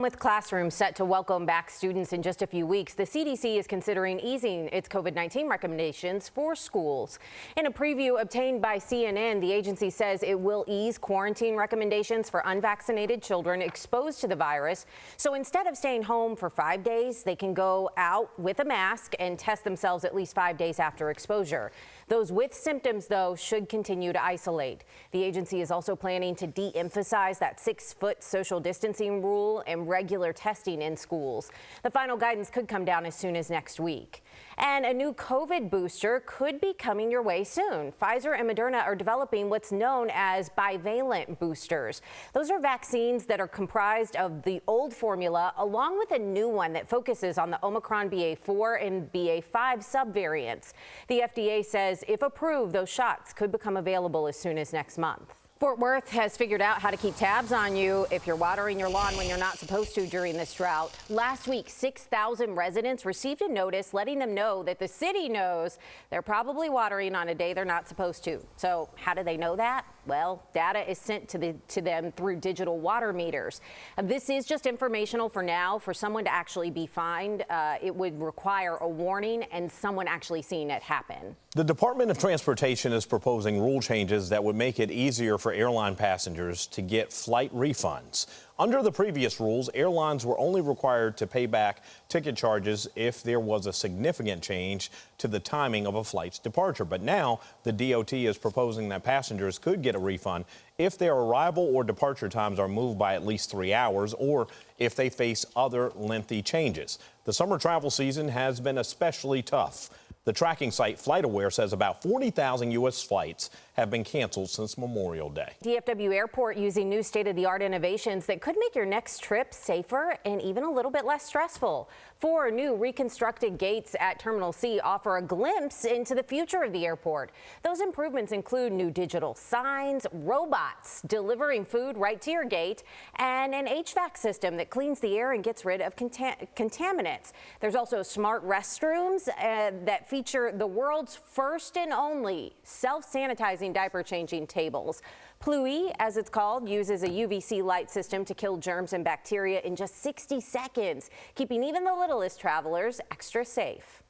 With classrooms set to welcome back students in just a few weeks, the CDC is considering easing its COVID-19 recommendations for schools. In a preview obtained by CNN, the agency says it will ease quarantine recommendations for unvaccinated children exposed to the virus. So instead of staying home for 5 days, they can go out with a mask and test themselves at least 5 days after exposure. Those with symptoms, though, should continue to isolate. The agency is also planning to de-emphasize that 6-foot social distancing rule and regular testing in schools. The final guidance could come down as soon as next week. And a new COVID booster could be coming your way soon. Pfizer and Moderna are developing what's known as bivalent boosters. Those are vaccines that are comprised of the old formula along with a new one that focuses on the Omicron BA4 and BA5 subvariants. The FDA says if approved, those shots could become available as soon as next month. Fort Worth has figured out how to keep tabs on you if you're watering your lawn when you're not supposed to during this drought. Last week, 6,000 residents received a notice letting them know that the city knows they're probably watering on a day they're not supposed to. So how do they know that? Well, data is sent to them through digital water meters. This is just informational for now. For someone to actually be fined, it would require a warning and someone actually seeing it happen. The Department of Transportation is proposing rule changes that would make it easier for airline passengers to get flight refunds. Under the previous rules, airlines were only required to pay back ticket charges if there was a significant change to the timing of a flight's departure. But now the DOT is proposing that passengers could get a refund if their arrival or departure times are moved by at least 3 hours or if they face other lengthy changes. The summer travel season has been especially tough. The tracking site FlightAware says about 40,000 U.S. flights have been canceled since Memorial Day. DFW Airport using new state-of-the-art innovations that could make your next trip safer and even a little bit less stressful. 4 new reconstructed gates at Terminal C offer a glimpse into the future of the airport. Those improvements include new digital signs, robots delivering food right to your gate, and an HVAC system that cleans the air and gets rid of contaminants. There's also smart restrooms that feature the world's first and only self-sanitizing diaper changing tables. Pluie, as it's called, uses a UVC light system to kill germs and bacteria in just 60 seconds, keeping even the littlest travelers extra safe.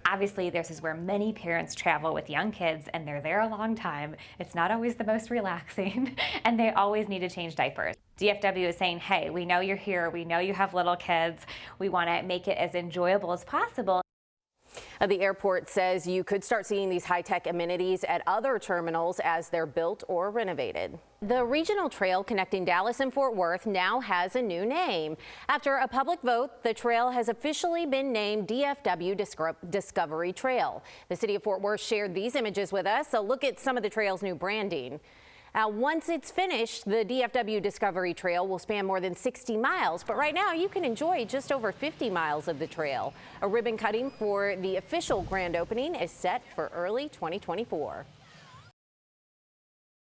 Obviously, this is where many parents travel with young kids and they're there a long time. It's not always the most relaxing and they always need to change diapers. DFW is saying, hey, we know you're here. We know you have little kids. We want to make it as enjoyable as possible. The airport says you could start seeing these high-tech amenities at other terminals as they're built or renovated. The regional trail connecting Dallas and Fort Worth now has a new name. After a public vote, the trail has officially been named DFW Discovery Trail. The city of Fort Worth shared these images with us. A look at some of the trail's new branding. Now, once it's finished, the DFW Discovery Trail will span more than 60 miles, but right now you can enjoy just over 50 miles of the trail. A ribbon cutting for the official grand opening is set for early 2024.